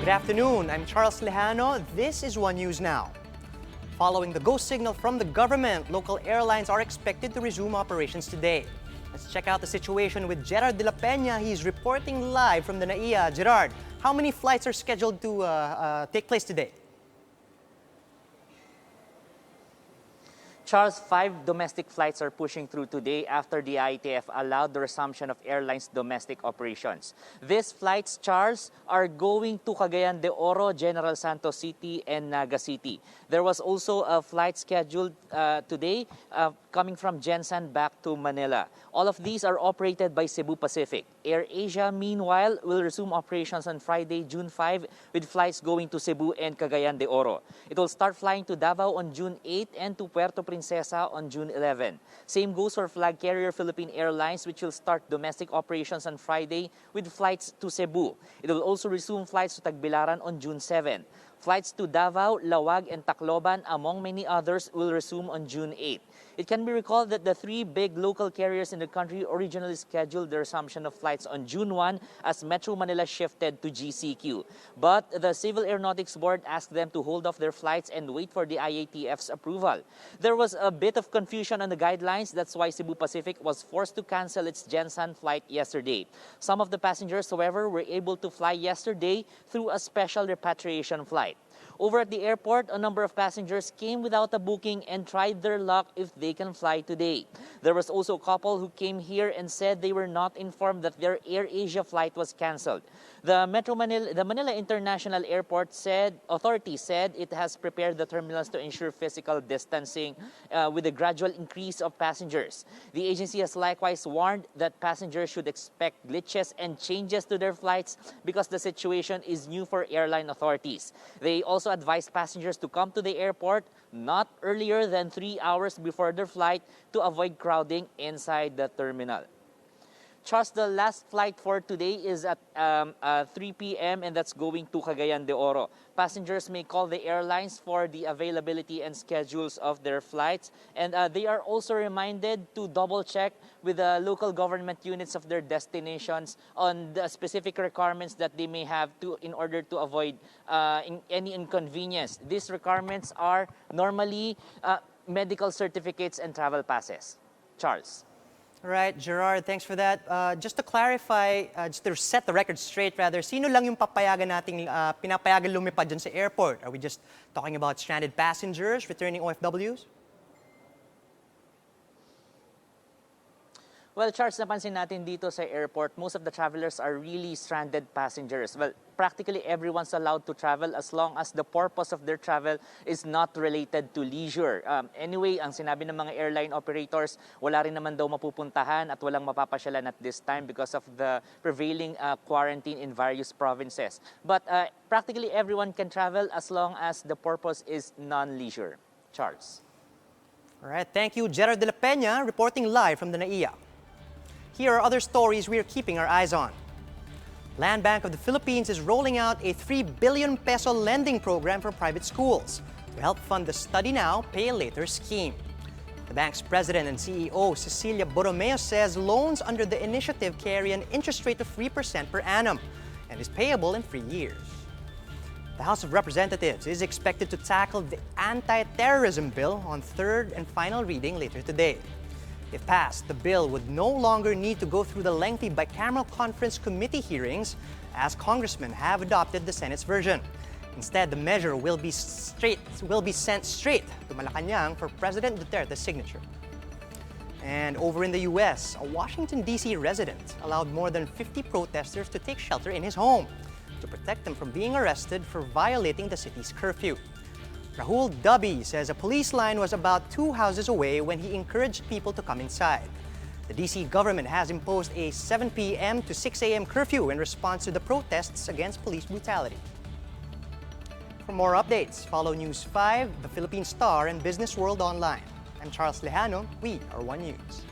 Good afternoon, I'm Charles Lejano. This is One News Now. Following the go signal from the government, local airlines are expected to resume operations today. Let's check out the situation with Gerard de la Peña. He's reporting live from the NAIA. Gerard, how many flights are scheduled to take place today? Charles, 5 domestic flights are pushing through today after the IATF allowed the resumption of airlines' domestic operations. These flights, Charles, are going to Cagayan de Oro, General Santos City, and Naga City. There was also a flight scheduled today coming from Jensan back to Manila. All of these are operated by Cebu Pacific. AirAsia, meanwhile, will resume operations on Friday, June 5, with flights going to Cebu and Cagayan de Oro. It will start flying to Davao on June 8 and to Puerto Princesa on June 11. Same goes for flag carrier Philippine Airlines, which will start domestic operations on Friday with flights to Cebu. It will also resume flights to Tagbilaran on June 7. Flights to Davao, Lawag, and Tacloban, among many others, will resume on June 8. It can be recalled that the 3 big local carriers in the country originally scheduled the resumption of flights on June 1 as Metro Manila shifted to GCQ. But the Civil Aeronautics Board asked them to hold off their flights and wait for the IATF's approval. There was a bit of confusion on the guidelines. That's why Cebu Pacific was forced to cancel its Jensan flight yesterday. Some of the passengers, however, were able to fly yesterday through a special repatriation flight. Over at the airport, a number of passengers came without a booking and tried their luck if they can fly today. There was also a couple who came here and said they were not informed that their AirAsia flight was canceled. The Manila International Airport authority said it has prepared the terminals to ensure physical distancing with a gradual increase of passengers. The agency has likewise warned that passengers should expect glitches and changes to their flights because the situation is new for airline authorities. They also advised passengers to come to the airport not earlier than 3 hours before their flight to avoid crowding inside the terminal. Charles, the last flight for today is at 3 p.m. and that's going to Cagayan de Oro. Passengers may call the airlines for the availability and schedules of their flights. And they are also reminded to double-check with the local government units of their destinations on the specific requirements that they may have in order to avoid any inconvenience. These requirements are normally medical certificates and travel passes. Charles. All right, Gerard, thanks for that. Just to clarify, just to set the record straight rather, sino lang yung pinapayagan lumipad dyan sa airport? Are we just talking about stranded passengers, returning OFWs? Well, Charles, napansin natin dito sa airport, most of the travelers are really stranded passengers. Well, practically everyone's allowed to travel as long as the purpose of their travel is not related to leisure. Anyway, ang sinabi ng mga airline operators, wala rin naman daw mapupuntahan at walang mapapasyalan at this time because of the prevailing quarantine in various provinces. But practically everyone can travel as long as the purpose is non-leisure. Charles. All right, thank you, Gerard de la Peña, reporting live from the NAIA. Here are other stories we are keeping our eyes on. Landbank of the Philippines is rolling out a 3 billion peso lending program for private schools to help fund the Study Now, Pay Later scheme. The bank's president and CEO, Cecilia Borromeo, says loans under the initiative carry an interest rate of 3% per annum and is payable in 3 years. The House of Representatives is expected to tackle the Anti-Terrorism Bill on third and final reading later today. If passed, the bill would no longer need to go through the lengthy bicameral conference committee hearings as congressmen have adopted the Senate's version. Instead, the measure will be sent straight to Malacanang for President Duterte's signature. And over in the U.S., a Washington, D.C. resident allowed more than 50 protesters to take shelter in his home to protect them from being arrested for violating the city's curfew. Rahul Dubby says a police line was about 2 houses away when he encouraged people to come inside. The D.C. government has imposed a 7 p.m. to 6 a.m. curfew in response to the protests against police brutality. For more updates, follow News 5, The Philippine Star, and Business World Online. I'm Charles Lejano. We are One News.